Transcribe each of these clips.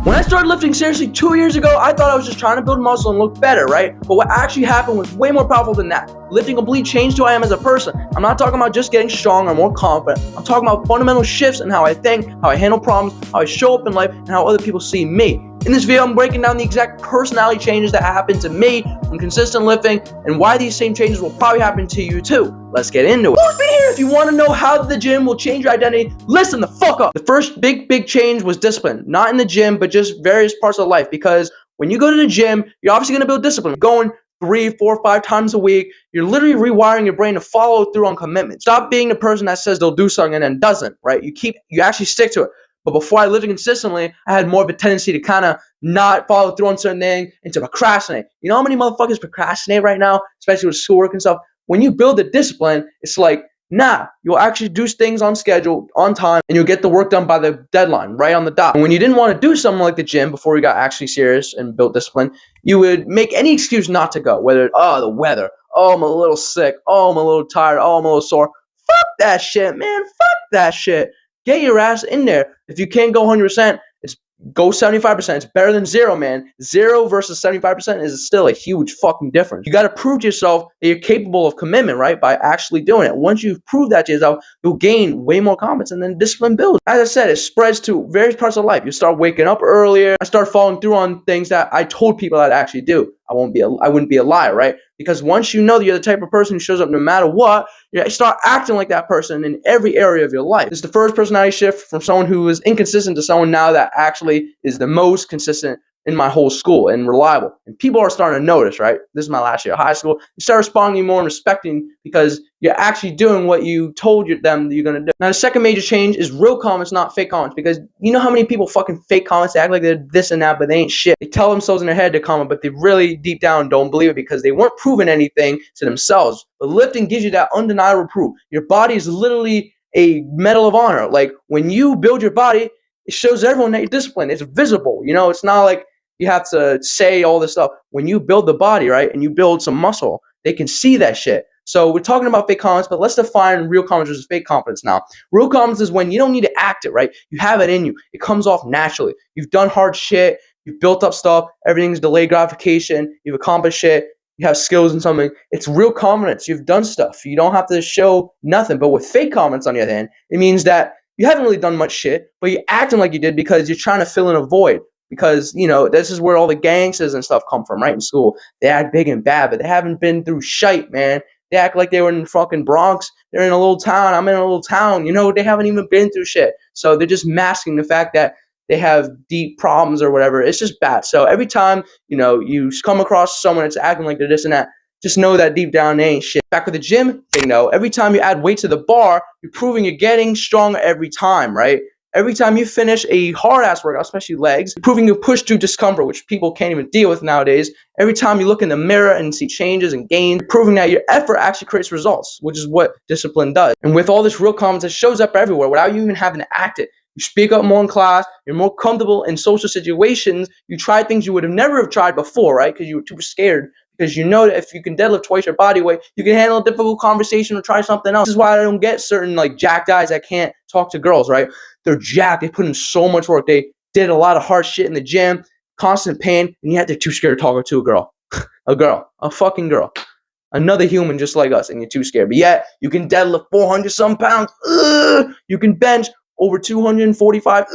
When I started lifting seriously 2 years ago, I thought I was just trying to build muscle and look better, right? But what actually happened was way more powerful than that. Lifting completely changed who I am as a person. I'm not talking about just getting stronger or more confident. I'm talking about fundamental shifts in how I think, how I handle problems, how I show up in life, and how other people see me. In this video, I'm breaking down the exact personality changes that happened to me from consistent lifting and why these same changes will probably happen to you too. Let's get into it. Well, be here if you want to know how the gym will change your identity. Listen the fuck up. The first big change was discipline. Not in the gym, but just various parts of life. Because when you go to the gym, you're obviously going to build discipline. Going 3, 4, 5 times a week, you're literally rewiring your brain to follow through on commitments. Stop being the person that says they'll do something and then doesn't, right? You actually stick to it. But before I lived consistently, I had more of a tendency to kind of not follow through on certain things and to procrastinate. You know how many motherfuckers procrastinate right now, especially with schoolwork and stuff? When you build the discipline, it's like, nah, you'll actually do things on schedule, on time, and you'll get the work done by the deadline, right on the dot. And when you didn't want to do something like the gym before you got actually serious and built discipline, you would make any excuse not to go, whether, oh, the weather, oh, I'm a little sick, oh, I'm a little tired, oh, I'm a little sore. Fuck that shit, man, fuck that shit. Get your ass in there. If you can't go 100%, go 75%. It's better than 0, man. 0 versus 75% is still a huge fucking difference. You got to prove to yourself that you're capable of commitment, right? By actually doing it. Once you've proved that to yourself, you'll gain way more confidence, and then discipline builds. As I said, it spreads to various parts of life. You start waking up earlier. I start following through on things that I told people I'd actually do. I wouldn't be a liar, right? Because once you know that you're the type of person who shows up no matter what, you start acting like that person in every area of your life. This is the first personality shift from someone who is inconsistent to someone now that actually is the most consistent in my whole school and reliable. And people are starting to notice, right? This is my last year of high school. You start responding more and respecting because you're actually doing what you told them that you're going to do. Now, the second major change is real comments, not fake comments. Because you know how many people fucking fake comments, they act like they're this and that, but they ain't shit. They tell themselves in their head to comment, but they really deep down don't believe it because they weren't proving anything to themselves. But lifting gives you that undeniable proof. Your body is literally a medal of honor. Like when you build your body, it shows everyone that you're disciplined. It's visible. You know, it's not like you have to say all this stuff. When you build the body, right, and you build some muscle, they can see that shit. So we're talking about fake confidence, but let's define real confidence versus fake confidence now. Real confidence is when you don't need to act it, right? You have it in you. It comes off naturally. You've done hard shit. You've built up stuff. Everything's delayed gratification. You've accomplished shit. You have skills in something. It's real confidence. You've done stuff. You don't have to show nothing. But with fake confidence, on the other hand, it means that you haven't really done much shit, but you're acting like you did because you're trying to fill in a void. Because, you know, this is where all the gangsters and stuff come from, right? In school. They act big and bad, but they haven't been through shite, man. They act like they were in the fucking Bronx. They're in a little town. I'm in a little town. You know, they haven't even been through shit. So they're just masking the fact that they have deep problems or whatever. It's just bad. So every time, you know, you come across someone that's acting like they're this and that, just know that deep down they ain't shit. Back with the gym thing, though, every time you add weight to the bar, you're proving you're getting stronger every time, right? Every time you finish a hard-ass workout, especially legs, proving you push through discomfort, which people can't even deal with nowadays. Every time you look in the mirror and see changes and gains, proving that your effort actually creates results, which is what discipline does. And with all this real confidence, it shows up everywhere without you even having to act it. You speak up more in class. You're more comfortable in social situations. You try things you would have never have tried before, right? Because you were too scared. Because you know that if you can deadlift twice your body weight, you can handle a difficult conversation or try something else. This is why I don't get certain like jacked guys that can't talk to girls, right? They're jacked. They put in so much work. They did a lot of hard shit in the gym, constant pain, and yet they're too scared to talk to a girl. A fucking girl. Another human just like us, and you're too scared. But yet, you can deadlift 400 some pounds. You can bench over 245.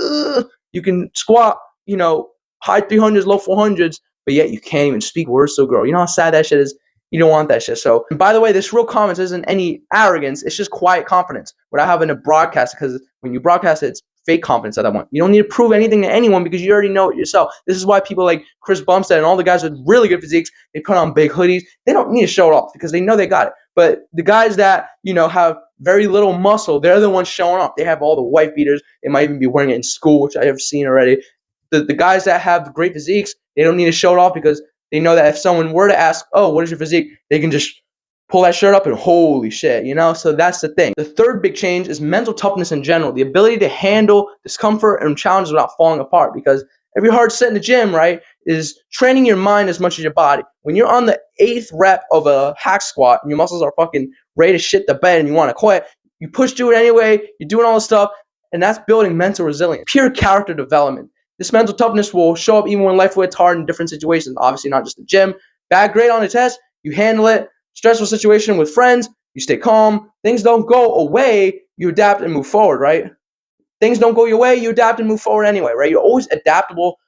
You can squat, you know, high 300s, low 400s. But yet you can't even speak words to a girl. You know how sad that shit is? You don't want that shit. So, and by the way, this real confidence isn't any arrogance. It's just quiet confidence without having to broadcast. Because when you broadcast it, it's fake confidence at that point. You don't need to prove anything to anyone because you already know it yourself. This is why people like Chris Bumstead and all the guys with really good physiques, they put on big hoodies. They don't need to show it off because they know they got it. But the guys that, you know, have very little muscle, they're the ones showing off. They have all the wife beaters. They might even be wearing it in school, which I have seen already. The guys that have great physiques, they don't need to show it off because they know that if someone were to ask, oh, what is your physique? They can just pull that shirt up and holy shit, you know? So that's the thing. The third big change is mental toughness in general, the ability to handle discomfort and challenges without falling apart. Because every hard set in the gym, right, is training your mind as much as your body. When you're on the 8th rep of a hack squat and your muscles are fucking ready to shit the bed and you want to quit, you push through it anyway, you're doing all this stuff, and that's building mental resilience, pure character development. This mental toughness will show up even when life gets hard in different situations. Obviously, not just the gym. Bad grade on a test, you handle it. Stressful situation with friends, you stay calm. Things don't go away, you adapt and move forward, right? Things don't go your way, you adapt and move forward anyway, right? You're always adaptable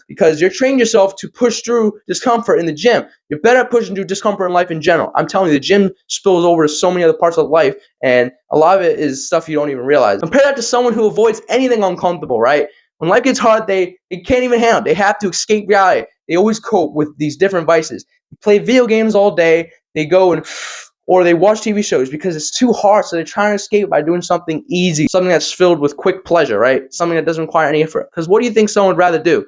because you're training yourself to push through discomfort in the gym. You're better at pushing through discomfort in life in general. I'm telling you, the gym spills over to so many other parts of life, and a lot of it is stuff you don't even realize. Compare that to someone who avoids anything uncomfortable, right? When life gets hard, they can't even handle it. They have to escape reality. They always cope with these different vices. They play video games all day. They go and or they watch TV shows because it's too hard, so they're trying to escape by doing something easy, something that's filled with quick pleasure, right? Something that doesn't require any effort. Because what do you think someone would rather do?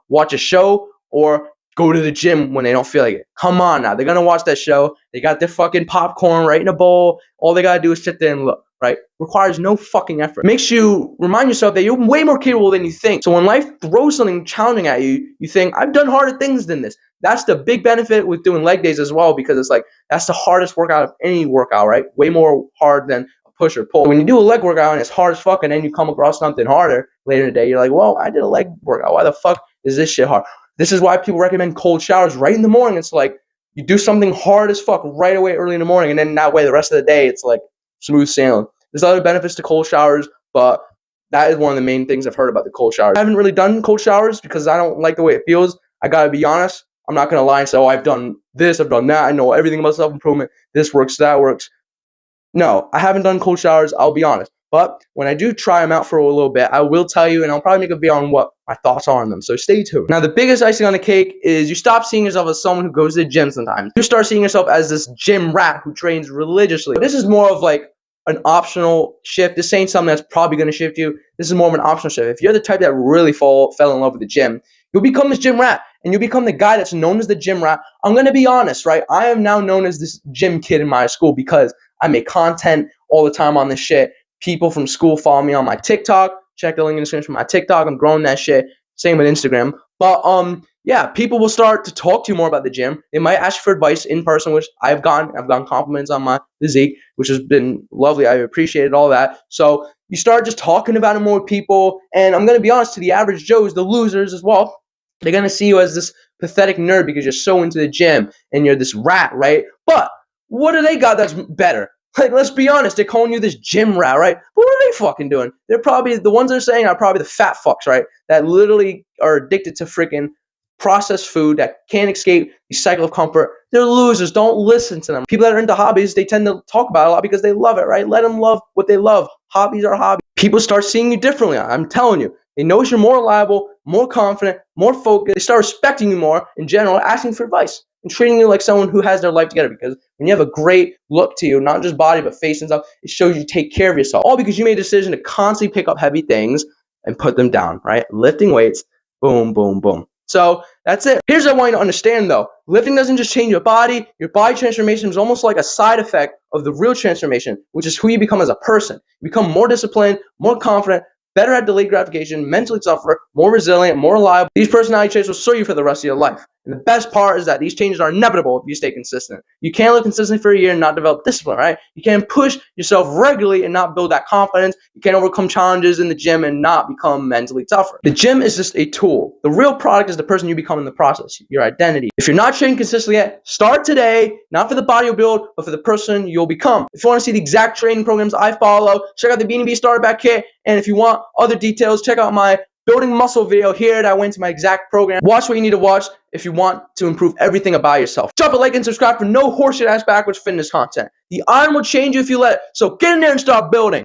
Watch a show or go to the gym when they don't feel like it? Come on now. They're going to watch that show. They got their fucking popcorn right in a bowl. All they got to do is sit there and look, right? Requires no fucking effort. Makes you remind yourself that you're way more capable than you think. So when life throws something challenging at you, you think, I've done harder things than this. That's the big benefit with doing leg days as well, because it's like, that's the hardest workout of any workout, right? Way more hard than a push or pull. When you do a leg workout and it's hard as fuck, and then you come across something harder later in the day, you're like, well, I did a leg workout. Why the fuck is this shit hard? This is why people recommend cold showers right in the morning. It's like, you do something hard as fuck right away early in the morning, and then that way the rest of the day, it's like smooth sailing. There's other benefits to cold showers, but that is one of the main things I've heard about the cold showers. I haven't really done cold showers because I don't like the way it feels. I gotta be honest. I'm not going to lie and say, oh, I've done this, I've done that, I know everything about self-improvement, this works, that works. No, I haven't done cold showers, I'll be honest. But when I do try them out for a little bit, I will tell you, and I'll probably make a video on what my thoughts are on them, so stay tuned. Now, the biggest icing on the cake is you stop seeing yourself as someone who goes to the gym sometimes. You start seeing yourself as this gym rat who trains religiously. This is more of like an optional shift. This ain't something that's probably going to shift you. This is more of an optional shift. If you're the type that really fell in love with the gym, you'll become this gym rat, and you'll become the guy that's known as the gym rat. I'm going to be honest, right? I am now known as this gym kid in my school because I make content all the time on this shit. People from school follow me on my TikTok. Check the link in the description for my TikTok. I'm growing that shit. Same with Instagram. But yeah, people will start to talk to you more about the gym. They might ask you for advice in person, which I've gotten compliments on my physique, which has been lovely. I appreciated all that. So you start just talking about it more with people. And I'm going to be honest, to the average Joes, the losers as well, they're going to see you as this pathetic nerd because you're so into the gym and you're this rat, right? But what do they got that's better? Like, let's be honest, they're calling you this gym rat, right? But what are they fucking doing? They're probably, the ones they're saying are probably the fat fucks, right? That literally are addicted to freaking processed food that can't escape the cycle of comfort. They're losers. Don't listen to them. People that are into hobbies, they tend to talk about it a lot because they love it, right? Let them love what they love. Hobbies are hobbies. People start seeing you differently. I'm telling you. They notice you're more reliable, more confident, more focused. They start respecting you more in general, asking for advice, and treating you like someone who has their life together. Because when you have a great look to you, not just body, but face and stuff, it shows you take care of yourself. All because you made a decision to constantly pick up heavy things and put them down, right? Lifting weights, boom, boom, boom. So that's it. Here's what I want you to understand though. Lifting doesn't just change your body. Your body transformation is almost like a side effect of the real transformation, which is who you become as a person. You become more disciplined, more confident, better at delayed gratification, mentally tougher, more resilient, more reliable. These personality traits will serve you for the rest of your life. And the best part is that these changes are inevitable if you stay consistent. You can't live consistently for a year and not develop discipline, right? You can't push yourself regularly and not build that confidence. You can't overcome challenges in the gym and not become mentally tougher. The gym is just a tool. The real product is the person you become in the process, your identity. If you're not training consistently yet, start today, not for the body you'll build, but for the person you'll become. If you want to see the exact training programs I follow, check out the BeanieBeast Starter Pack Kit. And if you want other details, check out my building muscle video here that went to my exact program. Watch what you need to watch if you want to improve everything about yourself. Drop a like and subscribe for no horseshit ass backwards fitness content. The iron will change you if you let it. So get in there and start building.